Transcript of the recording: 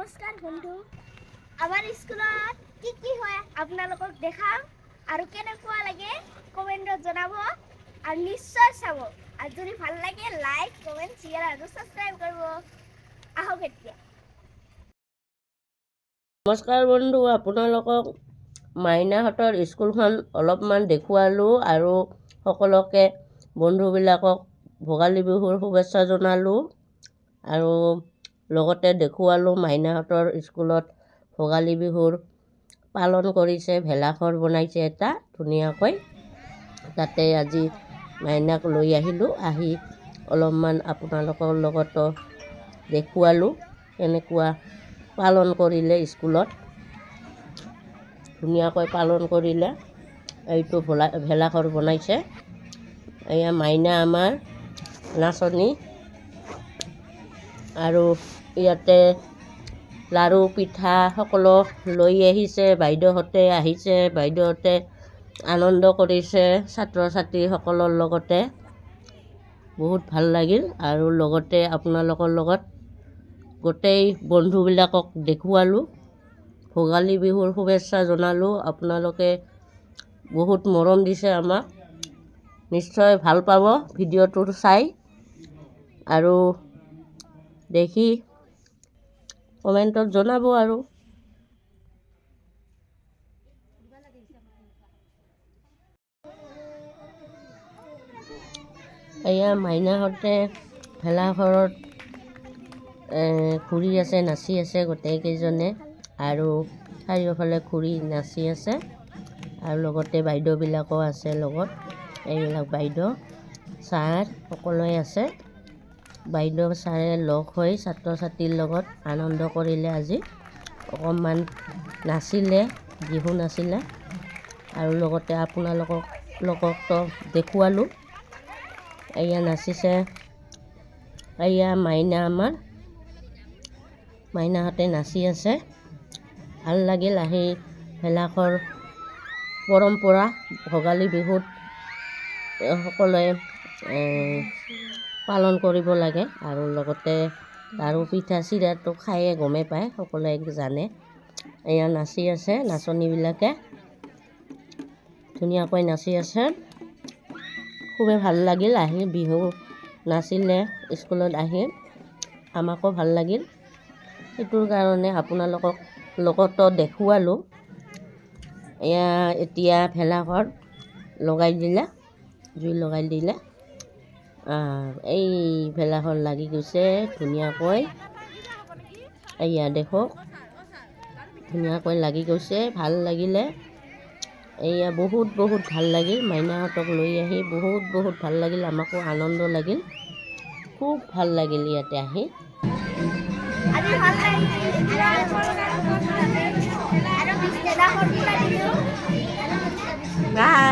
নমস্কাৰ বন্ধু আমাৰ স্কুলত কি হয় আপোনালোকক দেখাম আৰু কেনেকুৱা লাগে কমেন্টত জনাব আৰু নিশ্চয় চাব আৰু যদি ভাল লাগে লাইক কমেন্ট শ্বেয়াৰ আৰু সাবস্ক্ৰাইব কৰিব আহক এতিয়া নমস্কাৰ বন্ধু আপোনালোকক মাইনাহঁতৰ স্কুলখন অলপমান দেখুৱালোঁ আৰু সকলোকে বন্ধুবিলাকক ভোগালী বিহুৰ শুভেচ্ছা জনালোঁ আৰু লগতে দেখুৱালোঁ মাইনাহঁতৰ স্কুলত ভোগালী বিহুৰ পালন কৰিছে ভেলাঘৰ বনাইছে এটা ধুনীয়াকৈ তাতে আজি মাইনাক লৈ আহিলোঁ আহি অলপমান আপোনালোকৰ লগতো দেখুৱালোঁ কেনেকুৱা পালন কৰিলে স্কুলত ধুনীয়াকৈ পালন কৰিলে এইটো ভেলাঘৰ বনাইছে এয়া মাইনা আমাৰ নাচনী আৰু ইয়াতে লাৰু পিঠা সকলো লৈ আহিছে বাইদেউহঁতে আহিছে বাইদেউহঁতে আনন্দ কৰিছে ছাত্ৰ ছাত্ৰীসকলৰ লগতে বহুত ভাল লাগিল আৰু লগতে আপোনালোকৰ লগত গোটেই বন্ধুবিলাকক দেখুৱালোঁ ভোগালী বিহুৰ শুভেচ্ছা জনালোঁ আপোনালোকে বহুত মৰম দিছে আমাক নিশ্চয় ভাল পাব ভিডিঅ'টো চাই আৰু দেখি কমেণ্টত জনাব আৰু এয়া মাইনাহঁতে ভেলাঘৰত ঘূৰি আছে নাচি আছে গোটেইকেইজনে আৰু চাৰিওফালে ঘূৰি নাচি আছে আৰু লগতে বাইদেউবিলাকো আছে লগত এইবিলাক বাইদেউ ছাৰ সকলোৱে আছে বাইদেউ ছাৰে লগ হৈ ছাত্ৰ ছাত্ৰীৰ লগত আনন্দ কৰিলে আজি অকণমান নাচিলে বিহু নাচিলে আৰু লগতে আপোনালোককতো দেখুৱালোঁ এয়া নাচিছে এয়া মাইনা আমাৰ মাইনাহঁতে নাচি আছে ভাল লাগিল আহি ভেলাঘৰ পৰম্পৰা ভোগালী বিহুত সকলোৱে পালন কৰিব লাগে আৰু লগতে লাৰু পিঠা চিৰাটো খায়ে গমেই পায় সকলোৱে জানে এয়া নাচি আছে নাচনীবিলাকে ধুনীয়াকৈ নাচি আছে খুবেই ভাল লাগিল আহি বিহু নাচিলে স্কুলত আহি আমাকো ভাল লাগিল সেইটোৰ কাৰণে আপোনালোকক লগতো দেখুৱালোঁ এয়া এতিয়া ভেলাঘৰ লগাই দিলে জুই লগাই দিলে এই ভেলাঘৰ লাগি গৈছে ধুনীয়াকৈ এয়া দেখক ধুনীয়াকৈ লাগি গৈছে ভাল লাগিলে এয়া বহুত ভাল লাগিল মাইনাহঁতক লৈ আহি বহুত ভাল লাগিল আমাকো আনন্দ লাগিল খুব ভাল লাগিল ইয়াতে আহি আজি ভাল লাগিল আৰু